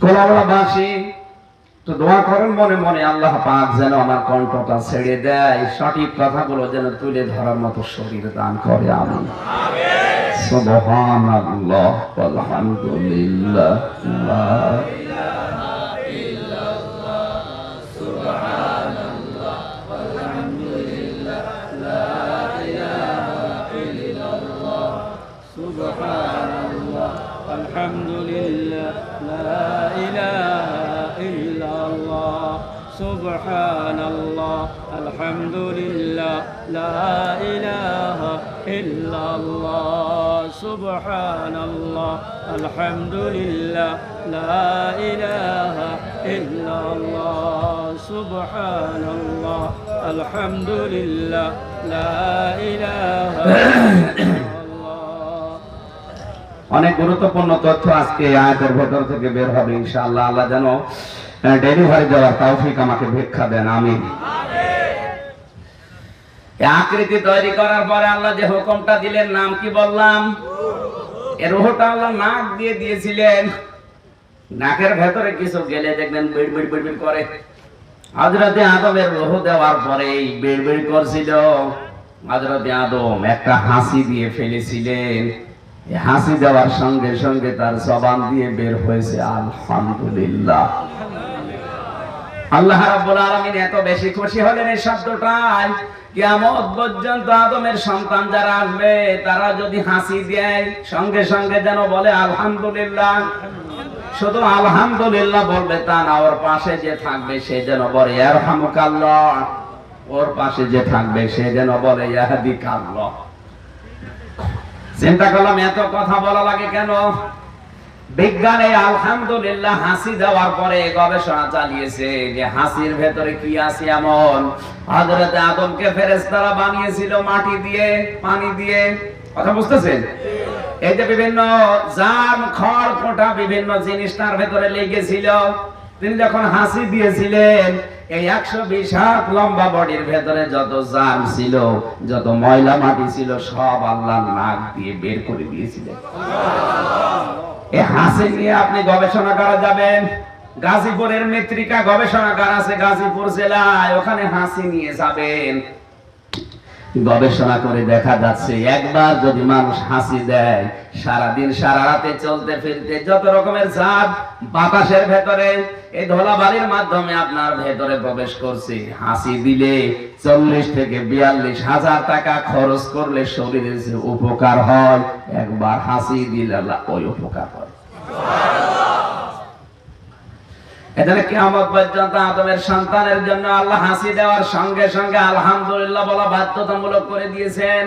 কোলাউড়াবাসী তো দোয়া করেন মনে মনে, আল্লাহ পাক যেন আমার কণ্ঠটা ছেড়ে দেয়, সঠিক কথাগুলো যেন তুলে ধরার মতো শরীর দান করে। আমিন। সুবহানাল্লাহ আলহামদুলিল্লাহ লা ইলাহা ইল্লাল্লাহ সুবহানাল্লাহ আলহামদুলিল্লাহ লা ইলাহা ইল্লাল্লাহ সুবহানাল্লাহ আলহামদুলিল্লাহ লা ইলাহা ইল্লাল্লাহ সুবহানাল্লাহ আলহামদুলিল্লাহ লা ইলাহা ইল্লাল্লাহ সুবহানাল্লাহ আলহামদুলিল্লাহ লা ইলাহা ইল্লাল্লাহ সুবহানাল্লাহ আলহামদুলিল্লাহ লা ইলাহা ইল্লাল্লাহ। অনেক গুরুত্বপূর্ণ তথ্য আজকে এই আয়াতের ভেতর থেকে বের হবে ইনশাআল্লাহ। আল্লাহ যেন ডেলিভারি দেওয়ার তৌফিক আমাকে ভিক্ষা দেন। আমিন। আকৃতি তৈরি করার পরে আল্লাহ যে হুকুমটা দিলেন, নাম কি বললাম? এর রূহটা আল্লাহ নাক দিয়ে দিয়েছিলেন। নাকের ভেতরে কিছু গেলে দেখবেন বিড় বিড় বিড় বিড় করে। হযরতে আদমের রূহ দেওয়ার পরে বিড় বিড় করছিল। হযরতে আদম একটা হাসি দিয়ে ফেলেছিলেন। এই হাসি দেওয়ার সঙ্গে সঙ্গে তার জবান দিয়ে বের হয়েছে আলহামদুলিল্লাহ। আল্লাহ রাব্বুল আলামিন এত বেশি খুশি হলেন এই শব্দটায়, কিয়ামত পর্যন্ত আদমের সন্তান যারা আসবে তারা যদি হাসি দেয় সঙ্গে সঙ্গে যেন বলে আলহামদুলিল্লাহ। শুধু আলহামদুলিল্লাহ বলবে তা না, ওর পাশে যে থাকবে সে যেন বলে ইয়ারহামুকাল্লাহ, ওর পাশে যে থাকবে সে যেন বলে ইয়াহদিকাল্লাহ। চিন্তা করলাম এত কথা বলা লাগে কেন? বিজ্ঞানে আলহামদুলিল্লাহ হাসি দেওয়ার পরে গবেষণা চালিয়েছে যে হাসির ভেতরে কি আছে এমন। হযরতে আদমকে ফেরেশতারা বানিয়েছিল মাটি দিয়ে, পানি দিয়ে। কথা বুঝতেছেন? এই যে বিভিন্ন জাম খড় কোটা বিভিন্ন জিনিস তার ভেতরে লেগেছিল, তিনি যখন হাসি দিয়েছিলেন এই 120 হাত লম্বা বডির ভেতরে যত জাম ছিল, যত ময়লা মাটি ছিল সব আল্লাহ নাক দিয়ে বের করে দিয়েছিলেন। এই হাসি নিয়ে আপনি গবেষণা করা যাবেন। গাজীপুরের মৃত্তিকা গবেষণাগার আছে গাজীপুর জেলায়, ওখানে হাসি নিয়ে যাবেন। গবেষণা করে দেখা যাচ্ছে একবার যদি মানুষ হাসি দেয়, সারাদিন সারা রাতে চলতে ফিরতে যত রকমের চাপ বাতাসের ভেতরে এই ধুলাবালির মাধ্যমে আপনার ভেতরে প্রবেশ করছে, হাসি দিলে 40 থেকে 42 হাজার টাকা খরচ করলে শরীরে যে উপকার হয়, একবার হাসি দিলে আল্লাহ ওই উপকার করে। এখানে কিয়ামত পর্যন্ত আদমের সন্তানের জন্য আল্লাহ হাসি দেওয়ার সঙ্গে সঙ্গে আলহামদুলিল্লাহ বলা বাধ্যতামূলক করে দিয়েছেন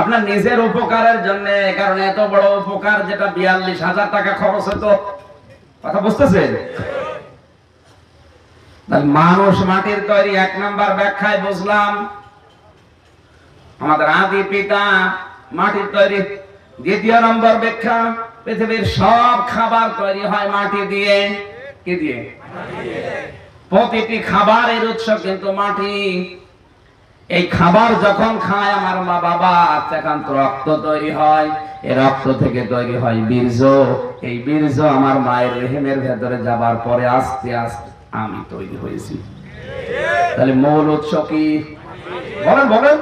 আপনার নিজের উপকারের জন্য। কারণ এত বড় উপকার যেটা 42 হাজার টাকা খরচ হতো। কথা বুঝতেছেন? মানুষ মাটির তৈরি, 1 নাম্বার ব্যাখ্যায় বুঝলাম আমাদের আদি পিতা মাটির তৈরি। 2 নম্বর ব্যাখ্যা, পৃথিবীর সব খাবার তৈরি হয় মাটি দিয়ে। কি দিয়ে? প্রতিটি খাবারের উৎস কিন্তু মাটি। এই খাবার যখন খায় আমার মা বাবা, তখন রক্ত তৈরি হয়। এই রক্ত থেকে তৈরি হয় বীর্য। এই বীর্য আমার মায়ের রেহেমের ভেতরে যাবার পরে আস্তে আস্তে আমি তৈরি হয়েছি। তাহলে মূল উৎস কি? বলেন বলেন।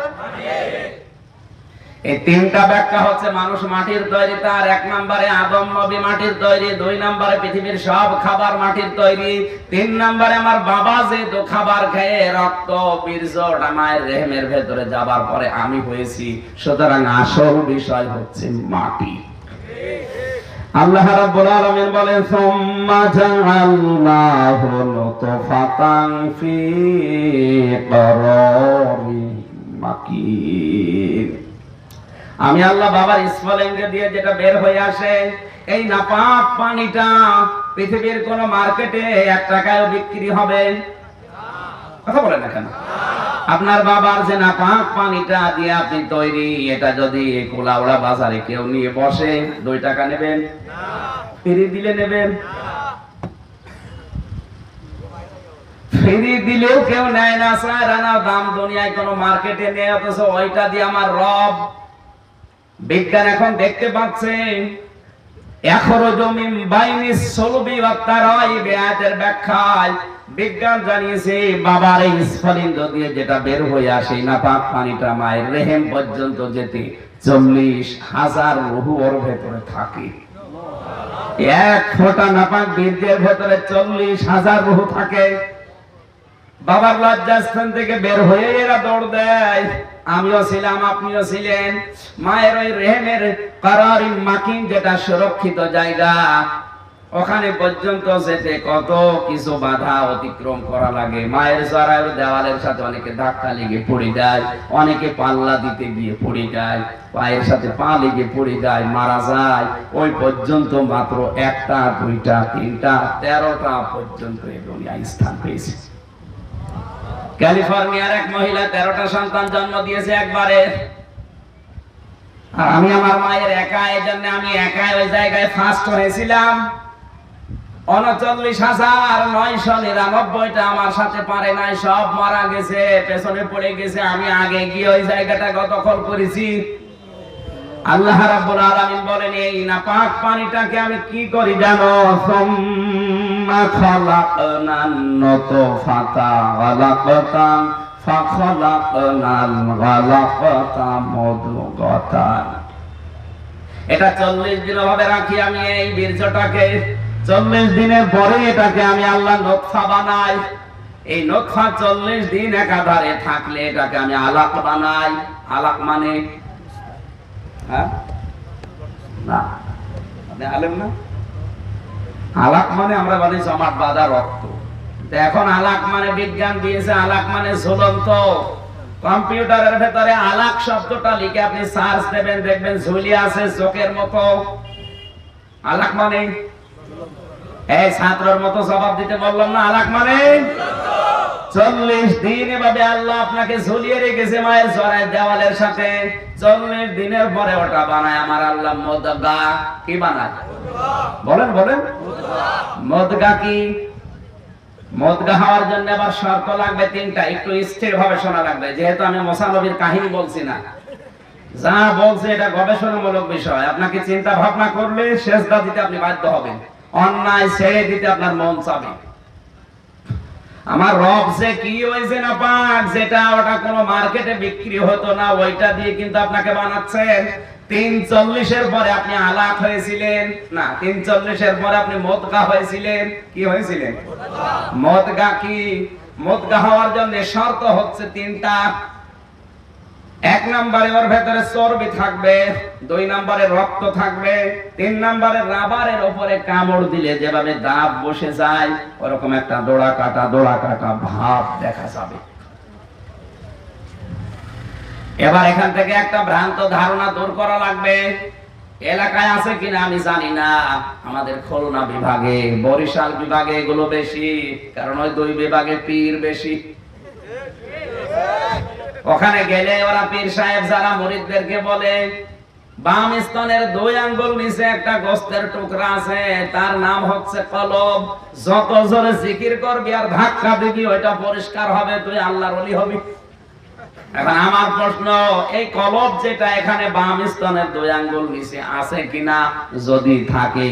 এই 3টা ব্যাখ্যা হচ্ছে মানুষ মাটির তৈরি, তার 1 নম্বরে আদম নবী মাটির তৈরি, 2 নম্বরে পৃথিবীর সব খাবার মাটির তৈরি, 3 নম্বরে আমার বাবা যেহেতু খাবার খেয়ে রক্ত বীর্যটা মায়ের রেহেমের ভেতরে যাবার পরে আমি হয়েছি। সুতরাং আসল বিষয় হচ্ছে মাটি। আল্লাহ রাব্বুল আলামিন বলেন সুম্মা জাআলনাহু নুতফাতান ফি করারিন মাকিন। আমি আল্লাহ বাবার স্ফলিঙ্গ দিয়ে যেটা বের হয়ে আসে, এই নাপাক পানিটা পৃথিবীর কোন মার্কেটে 1 টাকায়ও বিক্রি হবে? কথা বলেন না কেন? আপনার বাবার যে নাপাক পানিটা দিয়ে আপনি তৈরি, এটা যদি কোলাউড়া বাজারে কেউ নিয়ে বসে 2 টাকা নেবেন? ফ্রি দিলে নেবেন? ফ্রি দিলেও কেউ নেয় না, স্যার না দাম দুনিয়ায় কোন মার্কেটে নেই। অথচ ওইটা দিয়ে আমার রব বিজ্ঞান এখন দেখতে পাচ্ছে ইয়াখরুজু মিন বাইনিস সুলবি ওয়াত তারাইব, আয়াতের ব্যাখ্যায় বিজ্ঞান জানিয়েছে বাবার এই স্ফলিঙ্গ দিয়ে যেটা বের হয়ে আসে নাপাক পানিটা মায়ের রেহেম পর্যন্ত যেতে 40,000 রূহ ওর ভেতরে থাকে। এক ফোঁটা নাপাক বীর্যের ভেতরে 40,000 রূহ থাকে। বাবার লজ্জাস্থান থেকে বের হয়ে এরা দৌড় দেয়। আমিও ছিলাম, আপনিও ছিলেন। মায়ের ওই রেহেমের কারারিন মাকিন, যেটা সুরক্ষিত জায়গা, ওখানে পর্যন্ত যেতে কত কিছু বাধা অতিক্রম করা লাগে। মায়ের জরায়ুর দেওয়ালের সাথে অনেকে ধাক্কা লেগে পড়ে যায়, অনেকে পাল্লা দিতে গিয়ে পড়ে যায়, পায়ের সাথে পা লেগে পড়ে যায়, মারা যায়। ওই পর্যন্ত মাত্র 1টা 2টা 3টা 13টা পর্যন্ত এই দুনিয়ায় স্থান পেয়েছে। ক্যালিফোর্নিয়ার এক মহিলা 13টা সন্তান জন্ম দিয়েছে একবারে। আর আমি আমার মায়ের একা, এই জন্য আমি একাই ওই জায়গায় ফার্স্ট হয়েছিলাম। 39,999টা আমার সাথে পারে নাই, সব মারা গেছে, পেছনে পড়ে গেছে। আমি আগে গিয়ে ওই জায়গাটা দখল করেছি। আল্লাহ রাব্বুল আলামিন বলেন, এই নাপাক পানিটাকে আমি কি করি জানো? সুম্মা খালাকনান নুতফাতা গালাকাতান ফাখালাকনাল গালাকাতা মুদগাতান। এটা 40 দিন ভাবে রাখি আমি এই বীর্যটাকে। 40 দিনের পরে এটাকে আমি আল্লাহ নতফা বানাই। এই নতফা 40 দিন একাধারে থাকলে এটাকে আমি আলাক বানাই। আলাক মানে না, আপনি আলেম না? আলাক মানে আমরা বলি জমাট বাঁধা রক্ত। এখন আলাক মানে বিজ্ঞান দিয়েছে, আলাক মানে ঝুলন্ত। কম্পিউটারের ভেতরে আলাক শব্দটা লিখে আপনি সার্চ দেবেন, দেখবেন ঝুলি আছে চোখের মতো। আলাক মানে এই ছাত্রের মতো জবাব দিতে বললাম না, আলাক মানে 40 দিন এভাবে আল্লাহ আপনাকে ঝুলিয়ে রেখেছে মায়ের জরায়ুর দেওয়ালের সাথে। 40 দিনের পরে ওটা বানায় আমার আল্লাহ মুদগা। কি বানায় বলেন বলেন? মুদগা কি? মুদগা হওয়ার জন্য আবার শর্ত লাগবে 3টা। একটু স্থির ভাবে শোনা লাগবে, যেহেতু আমি মুসা নবীর কাহিনী বলছি না। যা বলছে এটা গবেষণামূলক বিষয়। আপনাকে চিন্তা ভাবনা করলে সেজদা দিতে আপনি বাধ্য হবেন, অন্যায় ছেড়ে দিতে আপনার মন চাবে। আমার রব যে কি হয়েছে না পাক, যেটা ওটা কোনো মার্কেটে বিক্রি হতো না, ওইটা দিয়ে কিন্তু আপনাকে বানাচ্ছেন। 340 পরে আপনি আলাক হয়েছিলেন না, 340 পরে আপনি মুদগা হয়েছিলেন। কি হয়েছিলেন? মুদগা। কি মুদগা হওয়ার জন্য শর্ত হচ্ছে 3টা। 1 নম্বরে ওর ভেতরে চর্বি থাকবে, 2 নম্বরে রক্ত থাকবে, 3 নম্বরে রাবারের উপরে কামড় দিলে যেভাবে দাঁত বসে যায় ওরকম একটা দোড়া কাটা ভাব দেখা যাবে। এবার এখান থেকে একটা ভ্রান্ত ধারণা দূর করা লাগবে। এলাকায় আছে কিনা আমি জানি না, আমাদের খুলনা বিভাগে, বরিশাল বিভাগে এগুলো বেশি, কারণ ওই 2 বিভাগে পীর বেশি। ওখানে গেলে ওরা পীর সাহেব যারা মুরিদদেরকে বলে, বাম স্তনের 2 আঙ্গুল নিচে একটা গোস্তের টুকরা আছে, তার নাম হচ্ছে কলব। যত জোরে জিকির করবি আর ধাক্কা দিবি ওইটা পরিষ্কার হবে, তুই আল্লাহর ওলি হবি। এখন আমার প্রশ্ন, এই কলব যেটা এখানে বাম স্তনের 2 আঙ্গুল নিচে আছে কিনা? যদি থাকে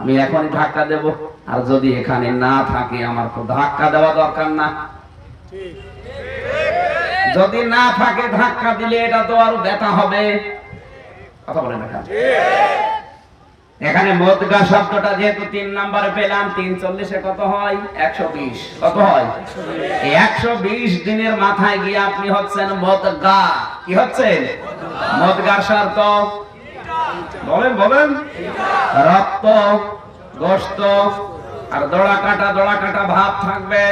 আমি এখনই ধাক্কা দেব, আর যদি এখানে না থাকে আমার তো ধাক্কা দেওয়া দরকার না। যদি না থাকে ধাক্কা দিলে এটা তো আরো ব্যথা হবে। কথা বলেন না? এখানে মুদগা শব্দটা যেহেতু 3 নম্বরে পেলাম, 340 কত হয়? 120। কত হয়? 120 দিনের মাথায় গিয়ে আপনি হচ্ছেন মুদগা। কি হচ্ছেন? মুদগার শর্ত বলেন বলেন? রক্ত, গোশত আর দোড়া কাটা ভাব থাকবে।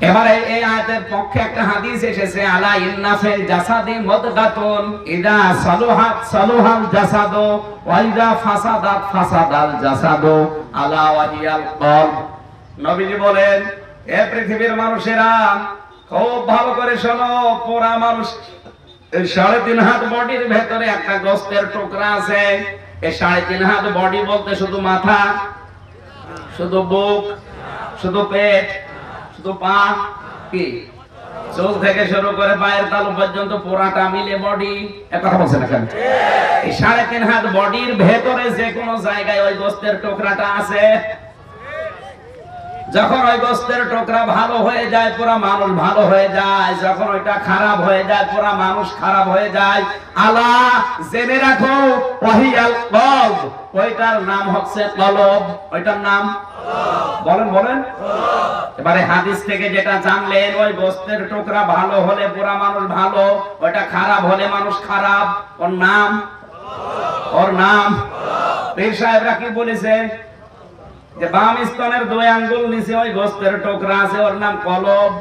এবারে এই আয়াতের পক্ষে একটা হাদিস এসেছে, আলা ইন্না ফিল জাসাদি মুদগাতুন ইদা সালুহাত সালুহাল জাসাদু ওয়া ইদা ফাসাদাত ফাসাদাল জাসাদু আলা ওয়াহিয়াল কলব। নবীজি বলেন, এ পৃথিবীর মানুষেরা খুব ভালো করে শোনো, পুরা মানুষ 3.5 হাত বডির ভেতরে একটা গোস্তের টুকরা আছে। এই 3.5 হাত বডি বলতে শুধু মাথা, শুধু বুক, শুধু পেট, শুধু পা, কি চোখ থেকে শুরু করে পায়ের তালু পর্যন্ত পুরাটা মিলে বডি। এক কথা বলছেন না কেন? এই 3.5 হাত বডির ভেতরে যে কোনো জায়গায় ওই গোস্তের টুকরাটা আছে। যখন ওই গোস্তের টুকরা ভালো হয়ে যায় পুরা মানুষ ভালো হয়ে যায়, যখন ওইটা খারাপ হয়ে যায় পুরা মানুষ খারাপ হয়ে যায়। আলা জেনে রাখো, ওয়াহিয়াল কলব, ওইটার নাম হচ্ছে কলব। ওইটার নাম বলেন বলেন। এবারে হাদিস থেকে যেটা জানলেন, ওই গোস্তের টুকরা ভালো হলে পুরা মানুষ ভালো, ওইটা খারাপ হলে মানুষ খারাপ। ওর নাম পীর সাহেবরা কি বলেছে? যে বাম স্তনের 2 আঙ্গুল নিচে ওই গোস্তের টুকরা আছে, ওর নাম কলব।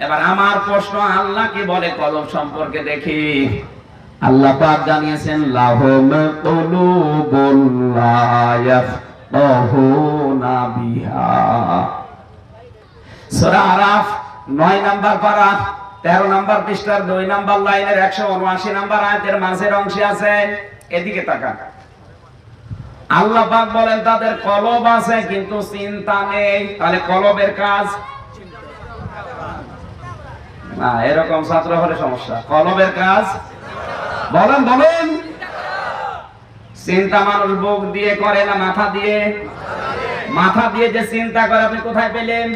এবার আমার প্রশ্ন, আল্লাহ কি বলে কলব সম্পর্কে দেখি। আল্লাহ পাক জানিয়েছেন লাহুম কুলুবুন লা ইয়াফকাহুনা বিহা। সূরা আরাফ 9 নাম্বার পারা 13 নাম্বার পৃষ্ঠার 2 নাম্বার লাইনের 179 নাম্বার আয়াতের মাঝের অংশে আছে। এদিকে তাকান। আল্লাহ পাক বলেন তাদের কলব আছে কিন্তু চিন্তা নেই। তাহলে কলবের কাজ না, এরকম ছাত্র হলে সমস্যা। কলবের কাজ বলেন বলেন। চিন্তা মানুষ বুক দিয়ে করে না মাথা দিয়ে? মাথা দিয়ে যে চিন্তা করে আপনি কোথায় পেলেন?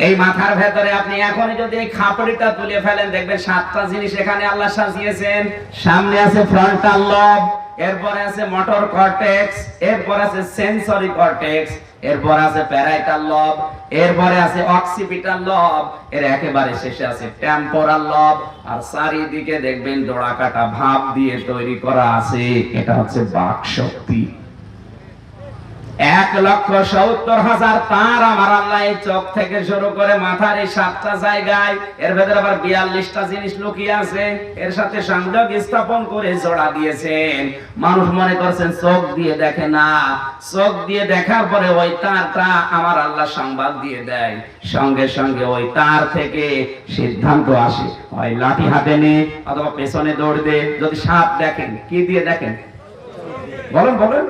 এই মাথার ভেতরে আপনি এখনই যদি এই খাপড়িটা তুলে ফেলেন দেখবেন 7টা জিনিস এখানে আল্লাহ সাজিয়েছেন। সামনে আছে ফ্রন্টাল লব, এরপরে আছে মোটর কর্টেক্স, এরপর আছে সেন্সরি কর্টেক্স, এরপর আছে প্যারাইটাল লব, এরপরে আছে অক্সিপিটাল লব, এর একেবারে শেষে আছে টেম্পোরাল লব। আর চারিদিকে দেখবেন ডোরা কাটা ভাব দিয়ে তৈরি করা আছে, এটা হচ্ছে বাক শক্তি। 1,70,000 তার আমার আল্লাহ এই চোখ থেকে শুরু করে মাথার এই 7টা জায়গায়, এর ভেতরে আবার 42টা জিনিস লুকিয়ে আছে। এর সাথে সংযোগ স্থাপন করে জোড়া দিয়েছেন। মানুষ মনে করছেন চোখ দিয়ে দেখে না, চোখ দিয়ে দেখার পরে ওই তারটা আমার আল্লাহ সংবাদ দিয়ে দেয়, সঙ্গে সঙ্গে ওই তার থেকে সিদ্ধান্ত আসে, হয় লাঠি হাতে নে অথবা পেছনে দৌড় দে। যদি সাপ দেখেন, কি দিয়ে দেখেন বলেন বলেন?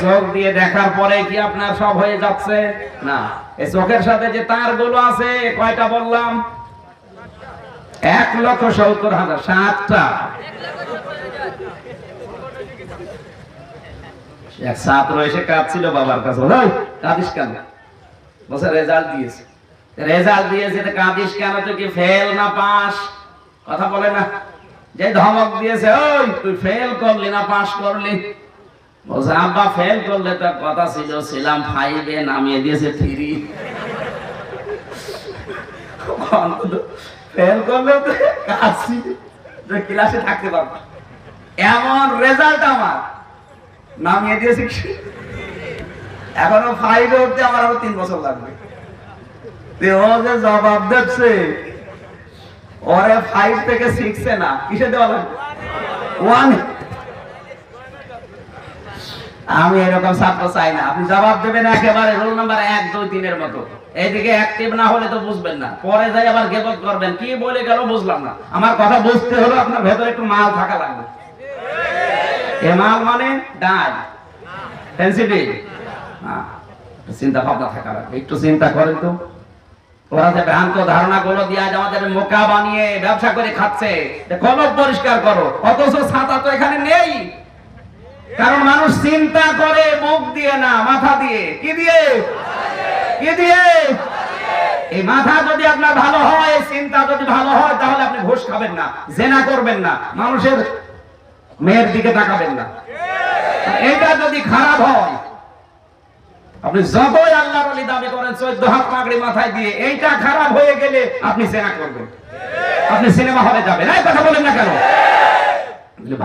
চোখ দিয়ে দেখার পরে কি আপনার সব হয়ে যাচ্ছে? না, এই চোখের সাথে যে তারগুলো আছে কয়টা বললাম? 1,70,000, 7টা। এক ছাত্র এসে কাঁদছিল বাবার কাছে, কাঁদিস কেন? বলছে রেজাল্ট দিয়েছে। রেজাল্ট দিয়েছে তো কাঁদিস কেন? তুই কি ফেল না পাস? কথা বলে না? যে ধমক দিয়েছে, ওই তুই ফেল করলি না পাস করলি? বলছে আব্বা ফেল করলে তো কথা ছিল, ছিলাম 5-এ, নামিয়ে দিয়েছে 3। ফেল করলে তো কাছি ক্লাসে থাকতে পারবো, এমন রেজাল্ট আমার, নামিয়ে দিয়েছে। এখনো 5-এ উঠতে আমার আরো 3 বছর লাগবে। ও যে জবাব দিচ্ছে, ওরে 5 থেকে 6-এ না, কিসে দেওয়া লাগবে? 1। আমি এরকম ছাত্র চাই না। আপনি জবাব দেবেন একেবারে রোল নাম্বার 1, 2, 3 এর মতো। এইদিকে অ্যাক্টিভ না হলে তো বুঝবেন না, পরে যাই আবার গেবত করবেন, কি বলে গেল বুঝলাম না। আমার কথা বুঝতে হলে আপনার ভেতরে একটু মাল থাকা লাগবে। এ মাল মানে ডাল সেনসিটিভ, চিন্তা ভাবনা থাকা লাগবে। একটু চিন্তা করেন তো, ওরা যে ভ্রান্ত ধারণা গুলো দিয়ে আজ আমাদের মোকা বানিয়ে ব্যবসা করে খাচ্ছে। কলব পরিষ্কার করো, অথচ ছাতা তো এখানে নেই। কারণ মানুষ চিন্তা করে মুখ দিয়ে না, মাথা দিয়ে। কি দিয়ে? কি দিয়ে? এই মাথা যদি আপনার ভালো হয়, চিন্তা যদি ভালো হয়, তাহলে আপনি ঘুষ খাবেন না, জেনা করবেন না, মানুষের মেয়ের দিকে তাকাবেন না। এটা যদি খারাপ হয়, আপনি যতই আল্লাহর ওলি দাবি করেন 14 হাত পাগড়ি মাথায় দিয়ে, এইটা খারাপ হয়ে গেলে আপনি জেনা করবেন, আপনি সিনেমা হলে যাবেন। এই কথা বলেন না কেন?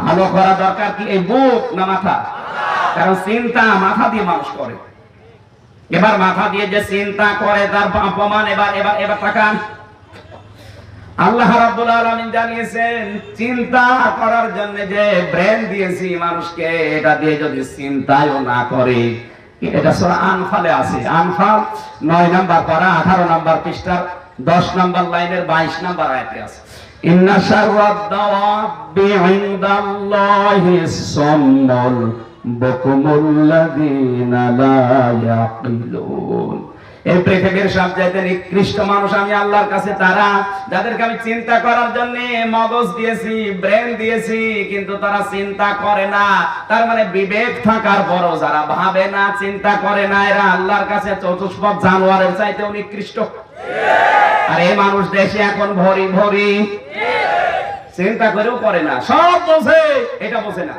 ভালো করা দরকার কি এই বুক না মাথা? কারণ চিন্তা মাথা দিয়ে মানুষ করে। এবার মাথা দিয়ে যে চিন্তা করে তার অপমান। এবার তাকান, আল্লাহ রাব্বুল আলামিন জানিয়েছেন চিন্তা করার জন্য যে ব্রেন দিয়েছি মানুষকে, এটা দিয়ে যদি চিন্তাও না করে। এটা সূরা আনফালে আছে। আনফাল 9 নাম্বার পারা 18 নাম্বার পৃষ্ঠার 10 নাম্বার লাইনের 22 নাম্বার আয়াতে আছে, ইন্না শাররাদ দাওয়াবি ইনদাল্লাহিস সাম্মুল বুকুমুল লাযিনা লা ইয়াকিলুন। এই পৃথিবীর সবচাইতে নিকৃষ্ট মানুষ আমি আল্লাহর কাছে তারা, যাদেরকে আমি চিন্তা করার জন্য মগজ দিয়েছি, ব্রেন দিয়েছি, কিন্তু তারা চিন্তা করে না। তার মানে বিবেক থাকার পরও যারা ভাবে না, চিন্তা করে না, এরা আল্লাহর কাছে চতুষ্পদ জানোয়ারের চাইতেও নিকৃষ্ট। আর এই মানুষ দেশে এখন ভরি ভরি, চিন্তা করেও করে না, সব বোঝে, এটা বোঝে না।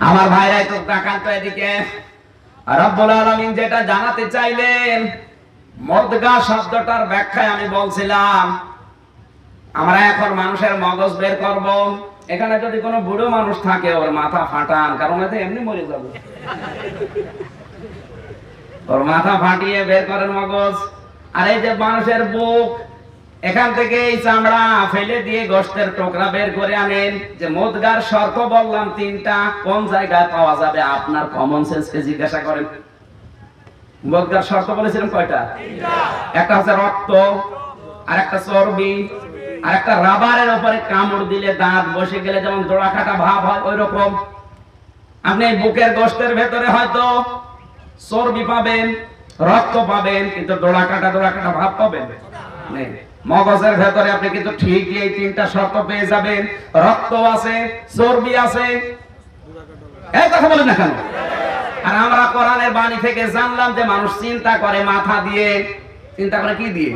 আমার ভাইরা একটু তাকান তো এদিকে। রব্বুল আলামিন যেটা জানাতে চাইলেন, মদগা শব্দটার ব্যাখ্যায় আমি বলছিলাম আমরা এখন মানুষের মগজ বের করব। এখানে যদি কোনো বুড়ো মানুষ থাকে ওর মাথা ফাটান, কারণ এতে এমনি মরে যাবে, ওর মাথা ফাটিয়ে বের করেন মগজ। আর এই যে মানুষের বুক, এখান থেকে এই চামড়া ফেলে দিয়ে গোশতের টুকরা বের করে আনেন। যে মুদগার শর্ত বললাম তিনটা, কোন জায়গায় পাওয়া যাবে আপনার কমন সেন্সকে জিজ্ঞাসা করেন। মুদগার শর্ত বলেছিলাম কয়টা? একটা হচ্ছে রক্ত, আর একটা চর্বি, আর একটা রাবারের উপরে কামড় দিলে দাঁত বসে গেলে যেমন দোড়া কাটা ভাব হয় ওই রকম। আপনি বুকের গোশতের ভেতরে হয়তো চর্বি পাবেন, রক্ত পাবেন, কিন্তু দোড়া কাটা ভাব পাবেন নেই। মগজের ভেতরে আপনি কিন্তু ঠিকই এই তিনটা শর্ত পেয়ে যাবেন, রক্ত আছে, চর্বি আছে। এই কথা বলেন না কেন? আর আমরা কোরআনের বাণী থেকে জানলাম যে মানুষ চিন্তা করে মাথা দিয়ে। চিন্তা করে কি দিয়ে?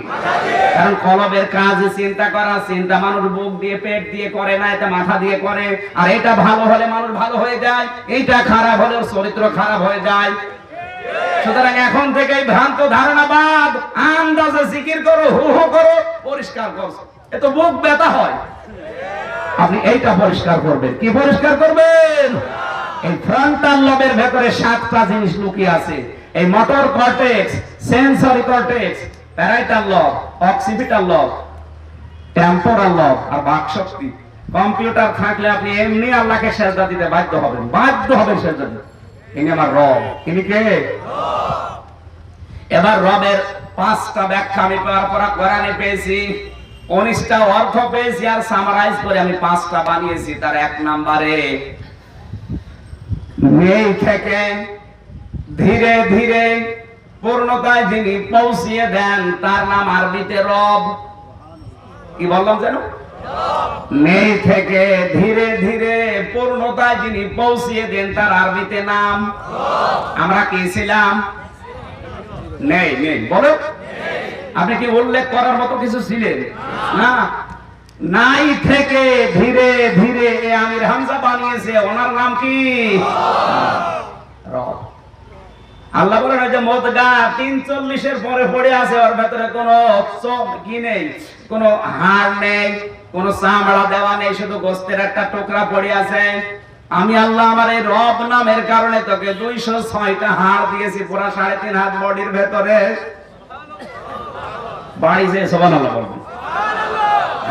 কারণ কলবের কাজ চিন্তা করা। চিন্তা মানুষ বুক দিয়ে, পেট দিয়ে করে না, এটা মাথা দিয়ে করে। আর এটা ভালো হলে মানুষ ভালো হয়ে যায়, এইটা খারাপ হলে চরিত্র খারাপ হয়ে যায়। সুতরাং এখন থেকে ভ্রান্ত ধারণাবাদ, আন্দাজে জিকির করো, হু হু করো, পরিষ্কার করো। এত বুক ব্যথা হয়, আপনি এইটা পরিষ্কার করবেন। কি পরিষ্কার করবেন? এই ফ্রন্টাল লবের ভেতরে 7টা জিনিস লুকিয়ে আছে। এই motor cortex, sensory cortex, parietal লব, অক্সিপিটাল লব, টেম্পোরাল লব আর বাকশক্তি। কম্পিউটার থাকলে আপনি এমনি আল্লাহকে সেজদা দিতে বাধ্য হবেন সেজদা দিতে। ইনি আমার রব। ইনি কে? এবার রবের 5টা ব্যাখ্যা আমি কোরআনে পেয়েছি, 19টা অর্থ পেয়েছি, আর সামারাইজ করে আমি 5টা বানিয়েছি। তার 1 নম্বরে, নেই থেকে ধীরে ধীরে পূর্ণতায় যিনি পৌঁছিয়ে দেন তার নাম আরবিতে রব। কি বললাম যেন? নেই থেকে ধীরে ধীরে পূর্ণতায় যিনি পৌঁছিয়ে দেন তার আরবিতে নাম। আমরা কি ছিলাম? নেই। বলো, আপনি কি উল্লেখ করার মতো কিছু ছিলেন না? নাই থেকে ধীরে ধীরে আমির হামজা বানিয়েছে, ওনার নাম কি? রব। আল্লাহ বলেন যে মুদগা 43 পরে পড়ে আছে, ওর ভেতরে কোনো কি নেই, কোনো হাড় নেই, কোনো চামড়া দেওয়া নেই, শুধু গোশতের একটা টুকরা পড়ে আছে। আমি আল্লাহ আমার এই রব নামের কারণে তোকে 206টা হাড় দিয়েছি, পুরা 3.5 হাত বডির ভেতরে। বাড়িতে সুবহানাল্লাহ বলবেন।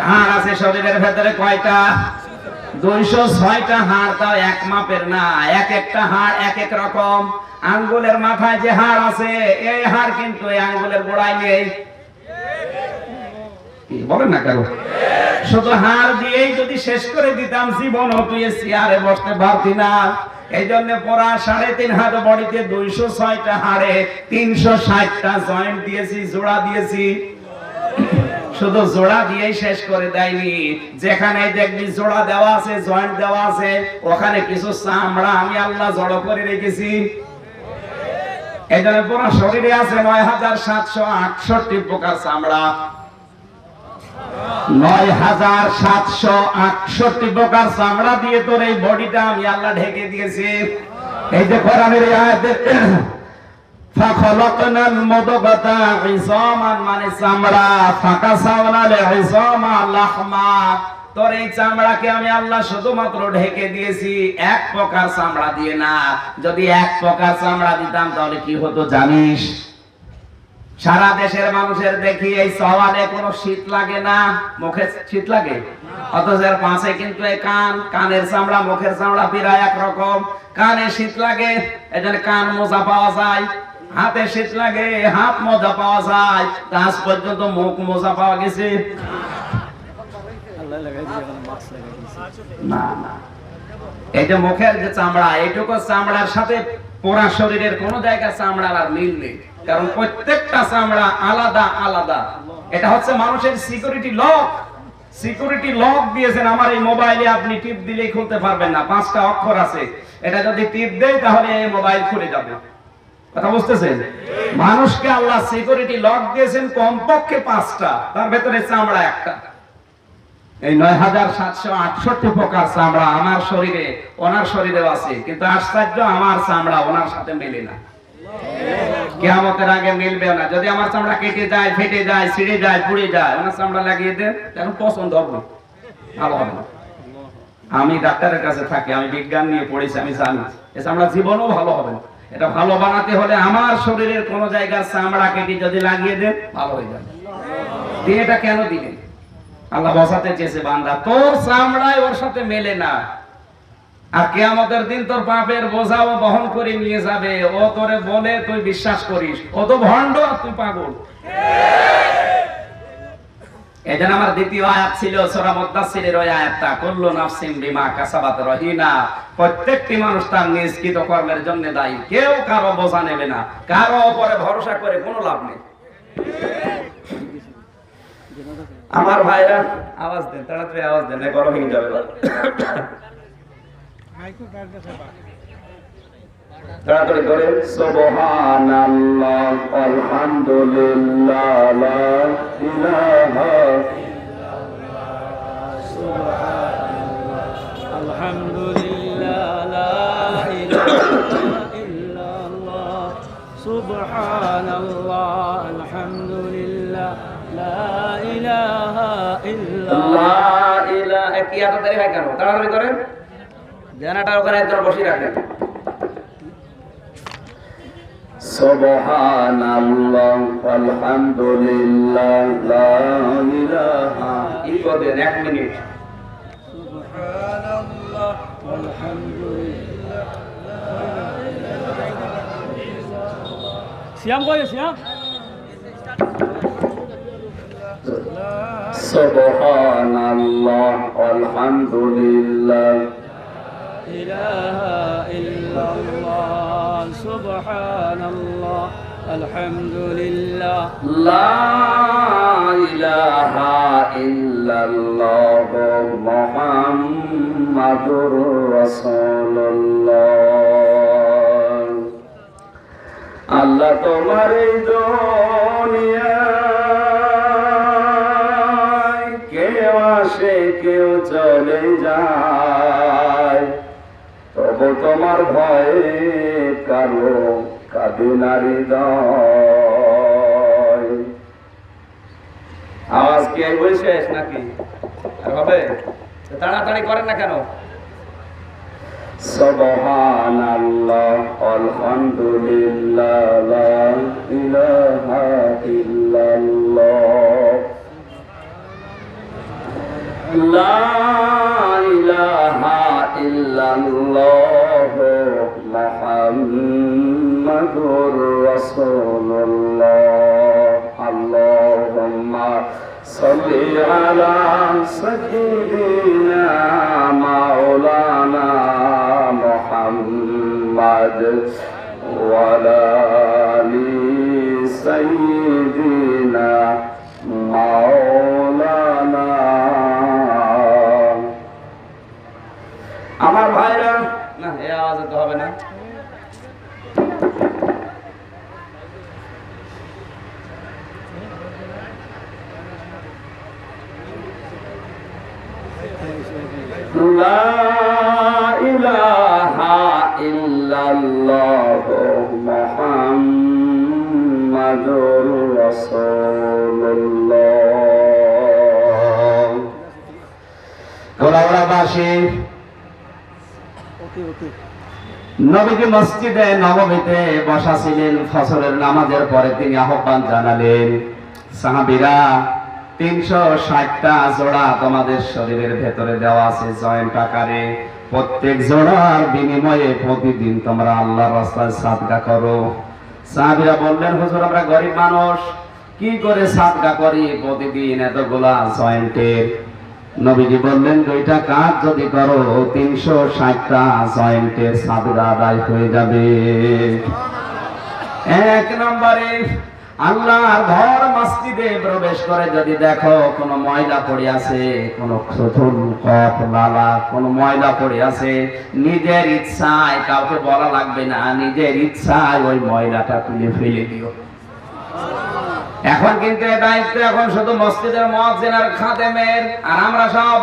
হাড় আছে শরীরের ভেতরে কয়টা? 206টা হাড়। তাও এক মাপের না, এক একটা হাড় এক এক রকম। আঙ্গুলের মাথায় যে হাড় আছে, এই হাড় কিন্তু এই আঙ্গুলের গোড়ায় নেই। বলেন না কেন? শুধু হাড় দিয়েই যদি শেষ করে দিতাম, জীবনও তুই চেয়ারে বসতে পারতি না। এই জন্য পুরা 3.5 হাত বডিতে 206টা হাড়ে 360টা জয়েন্ট দিয়েছি, জোড়া দিয়েছি। শুধু জোড়া দিয়েই শেষ করে দেয়নি, যেখানে দেখবি জোড়া দেওয়া আছে, জয়েন্ট দেওয়া আছে, ওখানে কিছু চামড়া আমি আল্লাহ জড়ো করে রেখেছি। এই জন্য পুরো শরীরে আছে 9768 প্রকার চামড়া। 9768 প্রকার চামড়া দিয়ে তোর এই বডিটা আমি আল্লাহ ঢেকে দিয়েছি। এই যে কোরআনের আয়াতে ফাখলাকনাল মুদগাতা ইসামান মানে চামড়া, ফাকাসাওনাল ইসামা লাহমা। তোর এই চামড়াকে আমি আল্লাহ শুধুমাত্র ঢেকে দিয়েছি, এক প্রকার চামড়া দিয়ে না। যদি এক প্রকার চামড়া দিতাম তাহলে কি হতো জানিস? সারা দেশের মানুষের দেখি এই সওয়ালে কোনো শীত লাগে না, মুখে শীত লাগে, অথচ এর পাশে কিন্তু এই কানের চামড়া, মুখের চামড়া প্রায় একরকম। কানে শীত লাগে, এজন্য কান মোজা পাওয়া যায়। হাতে শীত লাগে, হাত মোজা পাওয়া যায়। আজ পর্যন্ত মুখ মোজা পাওয়া গেছে না। এই যে মুখের যে চামড়া, এইটুকু চামড়ার সাথে পুরা শরীরের কোন জায়গায় চামড়া আর মিল নেই, কারণ প্রত্যেকটা চামড়া আলাদা আলাদা। এটা হচ্ছে মানুষের সিকিউরিটি লক। সিকিউরিটি লক দিয়েছেন। আমার এই মোবাইলে আপনি টিপ দিলেই খুলতে পারবেন না, 5টা অক্ষর আছে, এটা যদি টিপ দেই তাহলে এই মোবাইল খুলে যাবে। কথা বুঝতেছেন? মানুষকে আল্লাহ সিকিউরিটি লক দিয়েছেন কমপক্ষে 5টা, তার ভেতরে চামড়া একটা। এই ৯৭৬৮ প্রকার চামড়া আমার শরীরে, ওনার শরীরেও আছে, কিন্তু আশ্চর্য আমার চামড়া ওনার সাথে মেলে না। কিয়ামতের আগে মিলবে না। যদি আমার চামড়া কেটে যায়, ফেটে যায়, ছিঁড়ে যায়, পুড়ে যায়, ওনার চামড়া লাগিয়ে দেন, এখন পছন্দ হবে, ভালো হবে না। আমি ডাক্তারের কাছে থাকি, আমি বিজ্ঞান নিয়ে পড়েছি, আমি জানি এ চামড়া জীবনও ভালো হবে না। এটা ভালো বানাতে হলে আমার শরীরের কোন জায়গার চামড়া কেটে যদি লাগিয়ে দেন, ভালো হয়ে যাবে। দিয়ে এটা কেন দিলেন? আল্লাহ বসাতে চেয়েছে, বান্দা তোর চামড়ায় ওর সাথে মেলে না, আর কিয়ামতের দিন তোর পাপের বোঝাও বহন করে নিয়ে যাবে। ও তোরে বলে তুই বিশ্বাস করিস, ও তো ভণ্ড আর তুই পাগল। এজন্য আমার দ্বিতীয় আয়াত ছিল সূরা মুদ্দাসসিরের ওই আয়াতটা, কুল্লু নাফসিন বিমা কাসাবাত রহিনা। প্রত্যেকটি মানুষ তার নিজ কৃত কর্মের জন্য দায়ী, কেউ কারো বোঝা নেবে না, কারো উপরে ভরসা করে কোনো লাভ নেই। আমার ভাইরা আওয়াজ দেন, তাড়াতাড়ি আওয়াজ দেন, গরম হয়ে যাবে। তাড়াতাড়ি করে সুবহানাল্লাহ আলহামদুলিল্লাহ লা ইলাহা আলহামদুলিল্লাহ লা ইলাহা ইল্লাল্লাহ সুবহানাল্লাহ আলহামদুলিল্লাহ লা ইলাহা ইল্লাল্লাহ। লা ইলাহা কি এত দেরি হয় কেন? তাড়াতাড়ি করেন, জানাটা ওখানে একজন বসে রাখেন। সুবহানাল্লাহ আলহামদুলিল্লাহ লা ইলাহা ইল্লাল্লাহ। 1 মিনিট। সুবহানাল্লাহ আলহামদুলিল্লাহ সিয়াম কই সিয়াম। সুবহানাল্লাহ আলহামদুলিল্লাহ ইলাহা ইল্লাল্লাহ সুবহানাল্লাহ আলহামদুলিল্লাহ লা ইলাহা ইল্লাল্লাহ মুহাম্মাদুর রাসূলুল্লাহ। আল্লাহ তোমার এই দুনিয়ায় কেউ আসে কেউ চলে যায়, তবু তোমার ভয়ে কারো কাঁদে না হৃদয়। আওয়াজ কি একবার শেষ নাকি আর হবে? তাড়াতাড়ি করেন না কেন? সুবহানাল্লাহ আলহামদুলিল্লাহ লা ইলাহা ইল্লাল্লাহ লা ইলাহা ইল্লাল্লাহ মুহাম্মাদুর রাসূলুল্লাহ। আল্লাহুম্মা সাল্লি আলা সাইয়্যিদিনা মাওলানা মুহাম্মাদ ওয়া আলা আলি সাইয়্যিদিনা মাওলানা। আমার ভাইরা না, এই আওয়াজে তো হবে না। লা ইলাহা ইল্লাল্লাহ মুহাম্মাদুর রাসূলুল্লাহ। কোলাউড়াবাসী, নবীজি মসজিদে নববীতে বসা ছিলেন। ফজরের নামাজের পরে তিনি আহ্বান জানালেন, সাহাবীরা 360টা জোড়া তোমাদের শরীরের ভেতরে দেওয়া আছে জয়েন্ট আকারে। প্রত্যেক জোড়ার বিনিময়ে প্রতিদিন তোমরা আল্লাহর রাস্তায় সাদকা করো। সাহাবীরা বললেন, হুজুর আমরা গরিব মানুষ, কি করে সাদকা করি প্রতিদিন এতগুলা জয়েন্টের? নবীজি বললেন 2টা কাজ যদি করো 360টা জয়েন্টের সাদকা আদায় হয়ে যাবে। এক নম্বরে আল্লাহর ঘর মসজিদে প্রবেশ করে যদি দেখো কোনো ময়লা পড়ে আছে, কোনো থুথুর কপ লালা কোনো ময়লা পড়ে আছে, নিজের ইচ্ছায়, কাউকে বলা লাগবে না, নিজের ইচ্ছায় ওই ময়লাটা তুলে ফেলে দিও। এখন কিন্তু এই দায়িত্ব এখন শুধু মসজিদের মুয়াজ্জিন আর খাদেমের, আর আমরা সব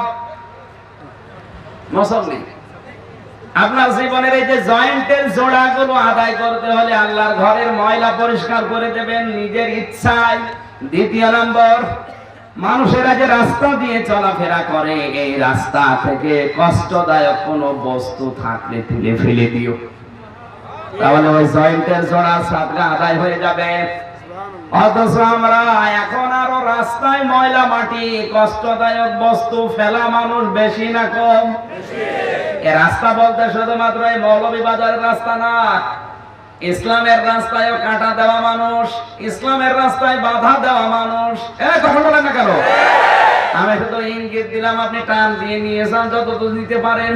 মুসল্লি। আপনার জীবনের এই যে জয়েন্টের জোড়াগুলো আদায় করতে হলে আল্লাহর ঘরের ময়লা পরিষ্কার করে দেবেন নিজের ইচ্ছায়। দ্বিতীয় নম্বর, মানুষেরা যে রাস্তা দিয়ে চলাফেরা করে এই রাস্তা থেকে কষ্টদায়ক কোনো বস্তু থাকলে তুলে ফেলে দিও, তাহলে ওই জয়েন্টের জোড়া সাদকা আদায় হয়ে যাবে। অথচ আমরা এখন আরো রাস্তায় ময়লা মাটি কষ্টদায়ক বস্তু ফেলা মানুষ বেশি না কম? এই রাস্তা বলতে শুধুমাত্র এই মৌলভীবাজারের রাস্তা না, ইসলামের রাস্তায়ও কাঁটা দেওয়া মানুষ, ইসলামের রাস্তায় বাধা দেওয়া মানুষ। কথা বলেন না কেন? আমি শুধু ইঙ্গিত দিলাম, আপনি টান দিয়ে নিয়ে যান যতদূর দিতে পারেন।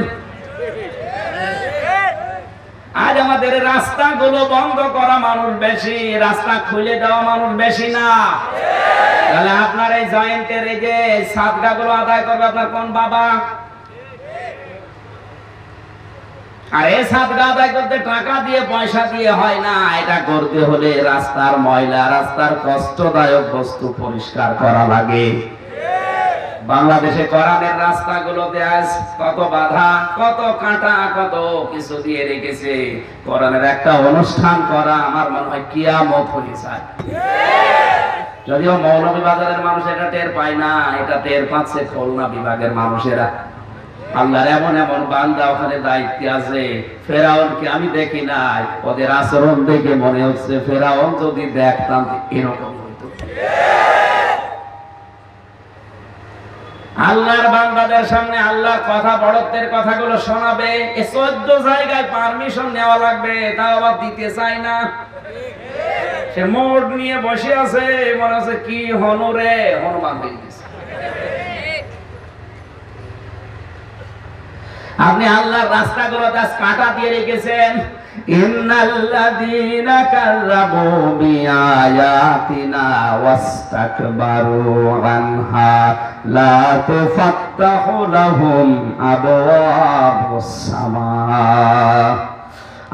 আজ আমাদের রাস্তাগুলো বন্ধ করা মানুষ বেশি, রাস্তা খুলে দেওয়া মানুষ বেশি না। তাহলে আপনার এই জয়েন্টের এই যে সাদকাগুলো আদায় করবে আপনার কোন বাবা? আর এই সাদকা আদায় করতে টাকা দিয়ে পয়সা দিয়ে হয় না, এটা করতে হলে রাস্তার ময়লা, রাস্তার কষ্টদায়ক বস্তু পরিষ্কার করা লাগে। বাংলাদেশে কোরআনের রাস্তাগুলোতে আজ কত বাধা, কত কাঁটা, কত কিছু দিয়ে রেখেছে। কোরআনের একটা অনুষ্ঠান করা আমার মনে হয় কিয়ামত হয়ে যায়। যদিও মৌলভীবাজারের মানুষ এটা টের পায় না, এটা টের পাচ্ছে খুলনা বিভাগের মানুষেরা। আল্লাহর এমন এমন বান্দা ওখানে দায়িত্বে আছে। ফেরাউনকে আমি দেখি নাই, ওদের আচরণ দেখে মনে হচ্ছে ফেরাউন যদি দেখতাম এরকম হইতো। আল্লাহর বান্দাদের সামনে আল্লাহর কথা, বড়ত্বের কথাগুলো শোনাবে। 14 জায়গায় পারমিশন নেওয়া লাগবে, তাও আবার দিতে চায় না। সে মোড় নিয়ে বসে আছে, মনে হচ্ছে কি হনুরে হনুমান হয়ে গেছে। আপনি আল্লাহর রাস্তাগুলোতে কাঁটা দিয়ে রেখেছেন। ইন্নাল্লাযীনা কাযযাবু বিআয়াতিনা ওয়াস্তাকবারু আনহা লা তুফাত্তাহু লাহুম আবওয়াবুস সামা।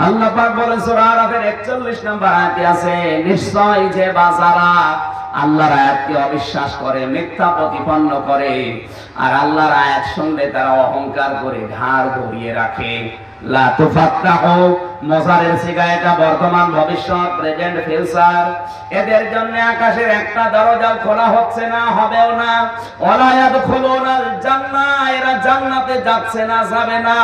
আল্লাহ পাক বলেন সূরা আরাফের 41 নম্বর আয়াতে আছে, নিশ্চয় যে বাজারা আল্লাহর আয়াতকে অবিশ্বাস করে, মিথ্যা প্রতিপন্ন করে, আর আল্লাহর আয়াত শুনলে তারা অহংকার করে ঘাড় ধরিয়ে রাখে। লা তুফাত্তাহু মুজারের সিগা, এটা বর্তমান ভবিষ্যৎ, প্রেজেন্ট ফিউচার। এদের জন্য আকাশের একটা দরজা খোলা হচ্ছে না, হবেও না। ওয়ালা ইয়াদখুলুনাল জান্নাহ, এরা জান্নাতে যাচ্ছে না, যাবে না।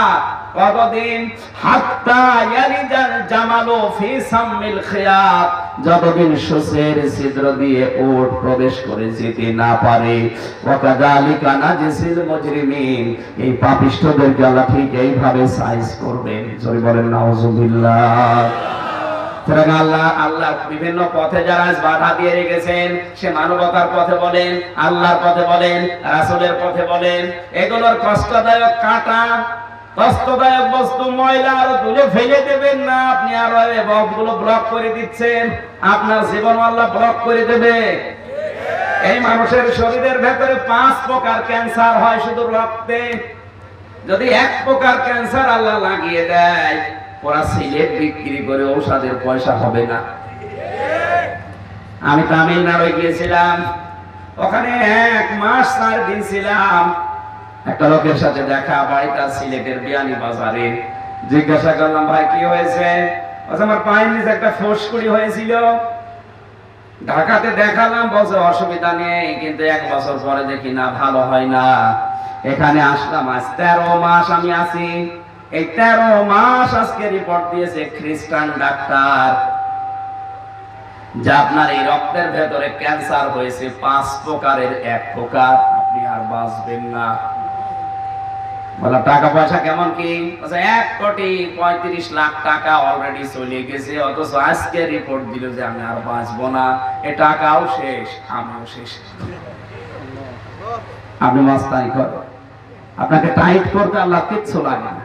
কতদিন? হাত্তা ইয়ালিজাল জামালু ফি সামিল খিয়াত, যতদিন সূচের ছিদ্র দিয়ে ওট প্রবেশ করে যেতে না পারে। ওয়া কাযালিকা নাজিসিল মুজরিমিন, এই পাপিষ্ঠদেরকে আল্লাহ ঠিক এইভাবে সাইজ করবেন। জোরে বলেন নাউযুবিল্লাহ। আল্লাহ বিভিন্ন পথে যারা বাধা দিয়ে রেখেছেন, সে মানবতার পথে বলেন, আল্লাহর পথে বলেন, রাসূলের পথে বলেন, এগুলোর কষ্টদায়ক কাঁটা, কষ্টদায়ক বস্তু, ময়লা আরো তুলে ফেলে দেবেন না। আপনি আরো বকগুলো ব্লক করে দিচ্ছেন, আপনার জীবন আল্লাহ ব্লক করে দেবে। এই মানুষের শরীরের ভেতরে 5 প্রকার ক্যান্সার হয় শুধু রক্তে। যদি 1 প্রকার ক্যান্সার আল্লাহ লাগিয়ে দেয়, ওরা সিলেট বিক্রি করে ঔষধের পয়সা হবে না। আমি তামিলনাড়ু গিয়েছিলাম, ওখানে 1 মাস 4 দিন ছিলাম। একটা লোকের সাথে দেখা, বাড়িটা সিলেটের বিয়ানি বাজারে। জিজ্ঞাসা করলাম, ভাই কি হয়েছে? আমার পায়ের নিচে একটা ফোসকুড়ি হয়েছিল, ঢাকাতে দেখালাম, বলছে অসুবিধা নেই, কিন্তু 1 বছর পরে দেখি না ভালো হয় না। এখানে আসলাম, আজ 13 মাস আমি আছি। এই 13 মাস আজকে রিপোর্ট দিয়েছে খ্রিস্টান ডাক্তার যে আপনার এই রক্তের ভেতরে ক্যান্সার হয়েছে 5 প্রকারের 1 প্রকার, আপনি আর বাঁচবেন না। বলা টাকা পয়সা কেমন কি? 1,35,00,000 টাকা অলরেডি চলে গেছে, অথচ আজকে রিপোর্ট দিল যে আমি আর বাঁচবো না। এ টাকাও শেষ, আমিও শেষ। আপনি মাস্তানি করেন, আপনাকে টাইট করতে আল্লাহ কিচ্ছু লাগে না।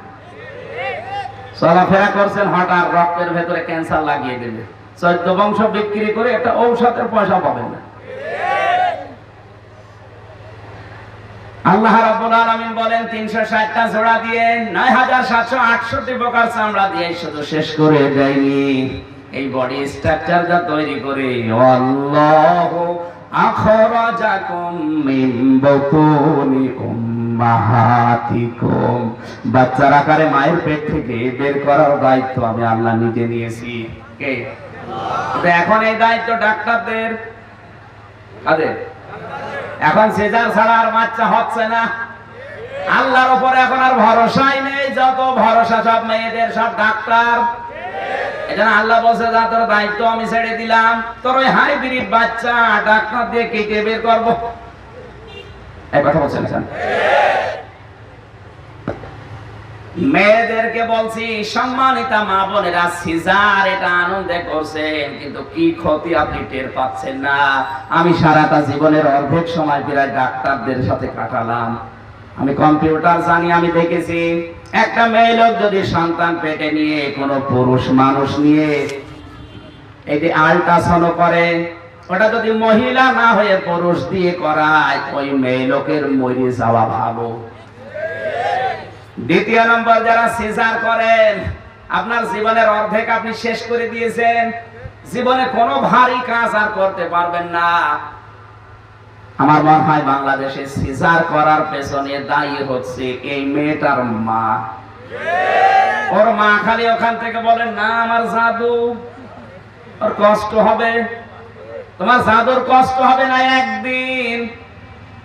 চলাফেরা করছেন, হঠাৎ রক্তের ভেতরে ক্যান্সার লাগিয়ে দেবে, 14 বংশ বিক্রি করে একটা ঔষধের পয়সা পাবেন না। আল্লাহ রাব্বুল আলামিন বলেন 360টা জোড়া দিয়ে 9768 প্রকার চামড়া দিয়ে শুধু শেষ করে দেয়নি, এই বডি স্ট্রাকচারটা তৈরি করে আল্লাহু আখরাজাকুম মিন বুতুনি উম্মাহাতিকুম, বাচ্চার আকারে মায়ের পেট থেকে বের করার দায়িত্ব আমি আল্লাহ নিজে নিয়েছি। কে? এখন এই দায়িত্ব ডাক্তারদের। কাদের? এখন সিজার ছাড়া আর বাচ্চা হচ্ছে না। আল্লাহর উপরে এখন আর ভরসাই নেই, যত ভরসা সব মেয়েদের, সব ডাক্তার। এজন্য আল্লাহ বলছে যা তোর দায়িত্ব আমি ছেড়ে দিলাম, তোর ওই হাইব্রিড বাচ্চা ডাক্তার দিয়ে কেটে বের করবো। এই কথা বলছেন মেয়েদেরকে বলছি, সম্মানিতা মা বোনেরা, সিজার এটা আনন্দে করছেন, কিন্তু কি ক্ষতি আপনি টের পাচ্ছেন না। আমি সারাটা জীবনের অর্ধেক সময় প্রায় ডাক্তারদের সাথে কাটালাম। আমি কম্পিউটার জানি, আমি দেখেছি একটা মেয়ে লোক যদি সন্তান পেটে নিয়ে কোনো পুরুষ মানুষ নিয়ে এই যে আল্ট্রাসাউন্ড করে, ওটা যদি মহিলা না হয়ে পুরুষ দিয়ে করায়, ওই মেয়ে লোকের মরে যাওয়া ভালো। দ্বিতীয় নম্বর, যারা সিজার করেন, আপনার জীবনের অর্ধেক আপনি শেষ করে দিয়েছেন, জীবনে কোনো ভারী কাজ আর করতে পারবেন না। আমার মনে হয় বাংলাদেশে সিজার করার পেছনে দায়ী হচ্ছে এই মেয়েটার মা। ওর মা খালি ওখান থেকে বলেন না আমার জাদু, ওর কষ্ট হবে, তোমার জাদুর কষ্ট হবে না একদিন।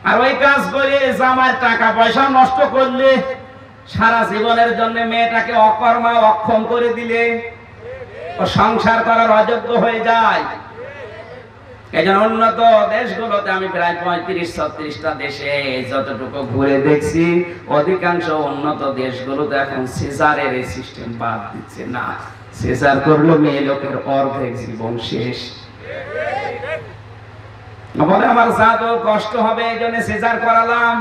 আর ওই কাজ করে জামার টাকা পয়সা নষ্ট করলে, সারা জীবনের জন্য মেয়েটাকে অকর্মা অক্ষম করে দিলে, ও সংসার করার অযোগ্য হয়ে যায়। এইজন্য উন্নত দেশগুলোতে আমি প্রায় 35-36টা দেশে যতটুকু ঘুরে দেখছি, অধিকাংশ উন্নত দেশগুলোতে এখন সিজারের এই সিস্টেম বাদ দিচ্ছে না। সিজার করলো মেয়ে লোকের অর্ধেক জীবন শেষ। বলে আমার জাদু কষ্ট হবে, এই জন্য সিজার করালাম।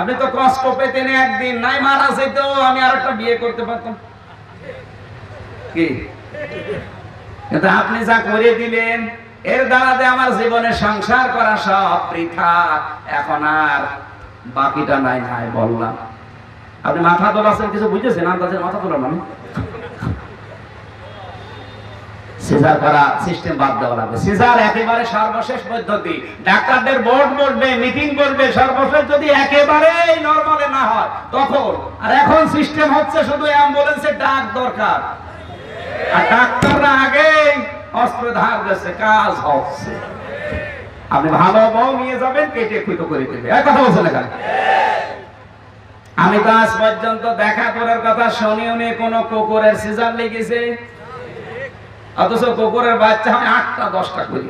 আপনি তো কষ্ট পেতেন একদিন, নাই মারা যেত, আমি আর একটা বিয়ে করতে পারতাম। কি? কিন্তু আপনি যা করে দিলেন, এর দ্বারা আমার জীবনে সংসার করা সব বৃথা, এখন আর বাকিটা নাই নাই বললাম। আপনি মাথা তোলাছেন, কিছু বুঝেছেন? আন্দাজের মাথা তোলা মানে সিজার করা সিস্টেম বাদ দেওয়া লাগবে। সিজার একেবারে সর্বশেষ পদ্ধতি। ডাক্তারদের বোর্ড বসবে, মিটিং করবে, সর্বশেষ যদি একেবারে নরমালে না হয় তখন। আর এখন সিস্টেম হচ্ছে শুধু অ্যাম্বুলেন্সে ডাক দরকার, আর ডাক্তাররা আগে অস্ত্র ধার দিচ্ছে, কাজ হচ্ছে। আপনি ভালো বউ নিয়ে যাবেন, কেটে খুঁতো করে দেবে। এক কথা বলছেন এখানে। আমি তো আজ পর্যন্ত দেখা করার কথা শুনিও নি কোন কুকুরের সিজার লেগেছে, অথচ কুকুরের বাচ্চা হয় 8টা-10টা করে।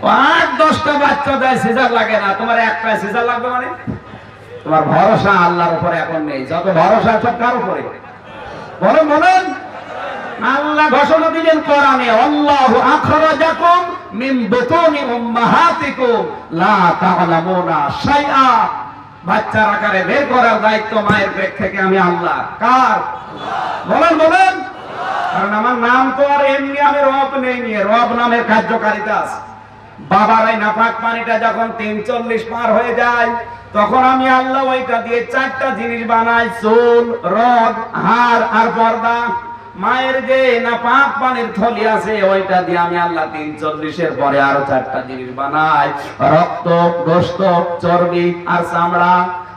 8-10টা বাচ্চা দেয়, সিজার লাগে না। তোমার একটা সিজার লাগবে মানে? তোমার ভরসা আল্লাহর উপরে এখন নেই। যত ভরসা সব কার উপরে? বলেন বলেন। আল্লাহ ঘোষণা দিলেন কোরআনে, আল্লাহু আখরাজাকুম মিন বুতুনি উম্মাহাতিকুম লা তা'লামুনা শাইআ। বাচ্চার আকারে বের করার দায়িত্ব মায়ের পেট থেকে আমি আল্লাহ। কার? বলেন বলেন। কারণ আমার নাম তো আর এমনি আমি রব নেই, নিয়ে রব নামের কার্যকারিতা আছে। বাবার এই নাপাক পানিটা যখন 340 পার হয়ে যায়, তখন আমি আল্লাহ ওইটা দিয়ে 4টা জিনিস বানাই, চুল, রগ, হাড় আর পর্দা। মায়ের যে নাপাক পানির থলি আছে, ওইটা দিয়ে আমি আল্লাহ 340-এর পরে আরো 4টা জিনিস বানাই, রক্ত, গোশত, চর্বি আর চামড়া।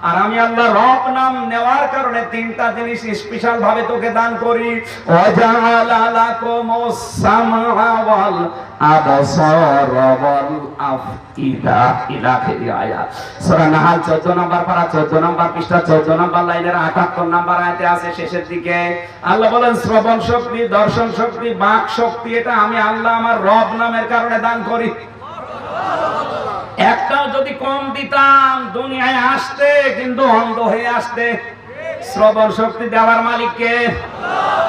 আর আমি আল্লাহ রব নাম নেওয়ার কারণে 3টা জিনিস স্পেশাল ভাবে তোকে দান করি। ওয়াজআলা লাকুমুস সামআ ওয়াল আবসারা ওয়াল আফইদা ইলা আখিরি আয়াত। সূরা নাহাল 14 নম্বর পারা, 14 নম্বর পৃষ্ঠা, 14 নম্বর লাইনের 78 নম্বর আয়াতে আছে শেষের দিকে। আল্লাহ বলেন শ্রবণ শক্তি, দর্শন শক্তি, বাক শক্তি, এটা আমি আল্লাহ আমার রব নামের কারণে দান করি। একটাও যদি কম দিতাম, দুনিয়ায় আসতে কিন্তু অন্ধ হয়ে আসতে। শ্রবণ শক্তি দেওয়ার মালিককে।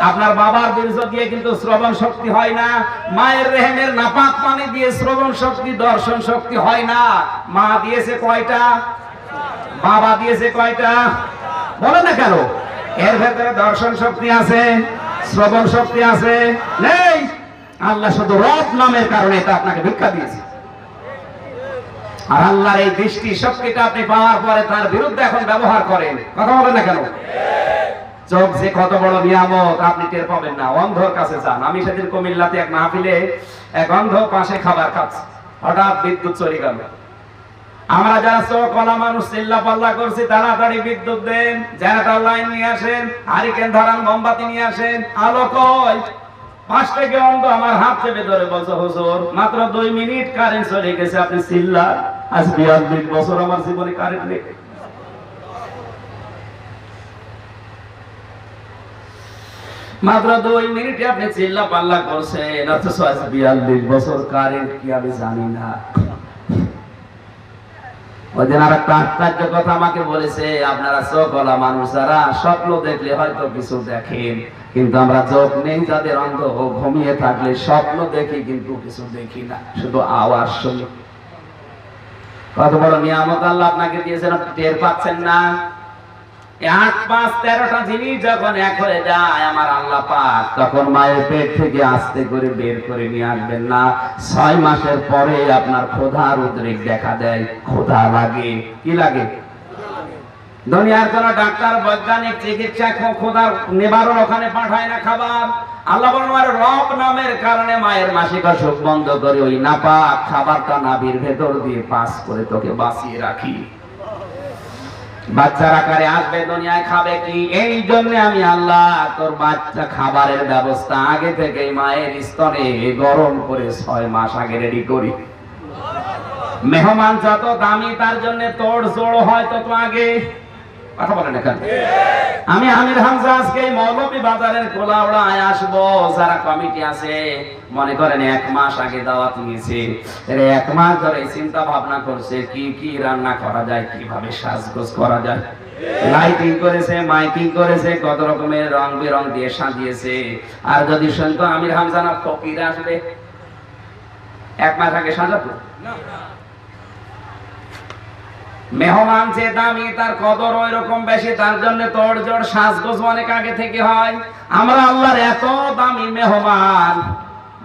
আপনার বাবার বীর্য দিয়ে কিন্তু শ্রবণ শক্তি হয় না, মায়ের রেহেমের নাপাক পানি দিয়ে শ্রবণ শক্তি, দর্শন শক্তি হয় না। মা দিয়েছে কয়টা? বাবা দিয়েছে কয়টা? বলে না কেন? এর ভেতরে দর্শন শক্তি আছে, শ্রবণ শক্তি আছে? নেই। আল্লাহ শুধু রব নামের কারণে এটা আপনাকে ভিক্ষা দিয়েছে। আর আল্লাহর এই দৃষ্টি শক্তিটা আপনি পাওয়ার পরে তার বিরুদ্ধে এখন ব্যবহার করেন, কথা বলেন না কেন? চোখ যে কত বড় নিয়ামত আপনি টের পাবেন না। অন্ধর কাছে যান। আমি সেদিন কুমিল্লাতে এক মাহফিলে এক অন্ধ পাশে খাবার খাচ্ছে, হঠাৎ বিদ্যুৎ চলে গেল। আমরা যারা চোখওয়ালা মানুষ চিল্লা পাল্লা করছি, তাড়াতাড়ি বিদ্যুৎ দেন, জেনারেটর লাইন নিয়ে আসেন, হারিকেন ধরান, মোমবাতি নিয়ে আসেন, আলো কই? পাশ থেকে অন্ধ আমার হাত চেপে ধরে বলছে, হুজুর মাত্র 2 মিনিট কারেন্ট চলে গেছে, আপনি চিল্লা। আজ 42 বছর আমার জীবনে কারেন্ট নেই। মাত্র 2 মিনিটে আপনি চিল্লা পাল্লা করছেন, অথচ আজ 42 বছর কারেন্ট কি আমি জানি না। ওইদিন আর একটা আশ্চর্য কথা আমাকে বলেছে, আপনারা চোখওয়ালা মানুষ যারা স্বপ্ন দেখলে হয়তো কিছু দেখেন, কিন্তু আমরা চোখ নেই যাদের অন্ধ, ঘুমিয়ে থাকলে স্বপ্ন দেখি কিন্তু কিছু দেখি না, শুধু আওয়াজ শুনি। কত বড় নিয়ামত আল্লাহ আপনাকে দিয়েছেন, আপনি টের পাচ্ছেন না? 8, 5, 13টা জিনিস যখন এক হয়ে যায় আমার আল্লাহ পাক, তখন মায়ের পেট থেকে আস্তে করে বের করে নিয়ে আসবেন না। 6 মাসের পরে আপনার ক্ষুধার উদ্রেক দেখা দেয়, ক্ষুধা লাগে। কি লাগে? দুনিয়ার কোন ডাক্তার, বৈজ্ঞানিক চিকিৎসা ক্ষুধার নিবারণ ওখানে পাঠায় না খাবার। আল্লাহ বলেন আমার রব নামের কারণে মায়ের মাসিক অসুখ বন্ধ করে ওই নাপাক খাবারটা নাভির ভেতর দিয়ে পাস করে তোকে বাঁচিয়ে রাখি। বাচ্চার আকারে আসবে দুনিয়ায়, খাবে কি? এই জন্য আমি আল্লাহ তোর বাচ্চা খাবারের ব্যবস্থা আগে থেকে মায়ের স্তনে গরম করে 6 মাস আগে রেডি করি। মেহমান যত দামি তার জন্য তোর জোড় হয় তত আগে। কথা বলেন এখানে। আমি আমির হামজা আজকে মৌলভী বাজারের কোলাউড়ায় আসবো। যারা কমিটি আছে মনে করেন 1 মাস আগে দাওয়াত নিয়েছে, 1 মাস ধরে চিন্তা ভাবনা করছে কি কি রান্না করা যায়, কিভাবে সাজগোজ করা যায়, লাইটিং করেছে, মাইকিং করেছে, কত রকমের রং বেরং দিয়ে সাজিয়েছে। আর যদি শুনতো আমির হামজা না ফকির আসবে, 1 মাস আগে সাজাতো? মেহমান যে দামি তার কদর ওই রকম বেশি, তার জন্য তোড়জোড় সাজগোজ অনেক আগে থেকে হয়। আমরা আল্লাহর এত দামি মেহমান,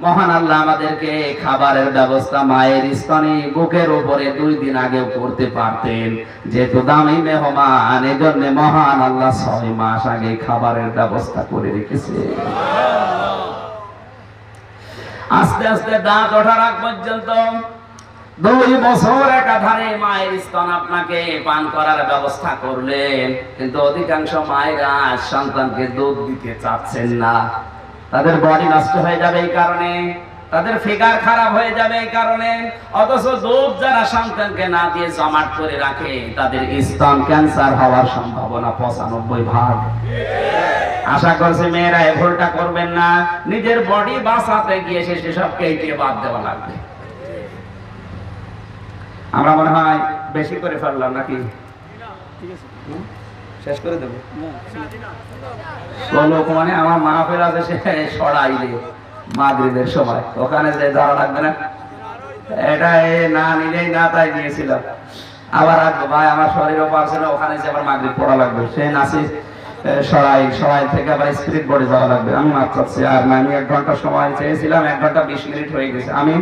মহান আল্লাহ আমাদেরকে খাবারের ব্যবস্থা মায়ের স্তনে বুকের উপরে 2 দিন আগেও করতে পারতেন। যেহেতু দামি মেহমান, এজন্য মহান আল্লাহ 6 মাস আগে খাবারের ব্যবস্থা করে রেখেছে। আস্তে আস্তে দাঁত ওঠার আগ পর্যন্ত 2 বছর একাধারে মায়ের স্তন আপনাকে পান করার ব্যবস্থা করলেন, কিন্তু অধিকাংশ মায়েরা সন্তানকে দুধ দিতে চাচ্ছেন না। তাদের বডি নষ্ট হয়ে যাবে এই কারণে, তাদের ফিগার খারাপ হয়ে যাবে এই কারণে। অথচ দুধ যারা সন্তানকে না দিয়ে জমাট করে রাখে, তাদের স্তন ক্যান্সার হওয়ার সম্ভাবনা 95%। আশা করছি মেয়েরা এই ভুলটা করবেন না। নিজের বডি বাঁচাতে গিয়ে শেষে সব কেটে বাদ দেওয়া লাগবে। আমরা মনে হয় বেশি করে ফেললাম নাকি? শেষ করে দেবো। লোক মানে আমার মাহফিল আছে সে সরাইলে মাগরিবের সময়, ওখানে যে ধরা লাগবে না, এটা না নিলেই না তাই নিয়েছিলাম। আবার আসবো ভাই, আমার শরীরও পারছে না, ওখানে যে আবার মাগরিব পড়া লাগবে, সে নাসি সরাই থেকে আবার স্পিরিট বোর্ডে যাওয়া লাগবে। আমি মাছ চাচ্ছি আর না, আমি 1 ঘন্টা সময় চেয়েছিলাম, 1 ঘন্টা 20 মিনিট হয়ে গেছে। আমি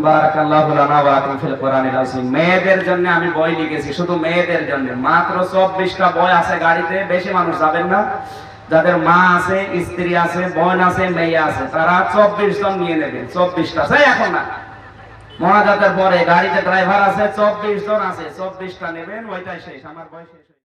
বারাকাল্লাহু লানা ওয়া লাকুম ফিল কোরআনিল আযীম। মেয়েদের জন্য আমি বই লিখেছি, শুধু মেয়েদের জন্য। মাত্র 24টা বই আছে গাড়িতে, বেশি মানুষ যাবেন না। যাদের মা আছে, স্ত্রী আছে, বোন আছে, মেয়ে আছে, তারা 24 জন নিয়ে নেবেন। 24টা চাই এখন না, মোনাজাতের পরে গাড়িতে ড্রাইভার আছে, 24 জন আছে, 24টা নেবেন, ওইটাই শেষ। আমার বই শেষ।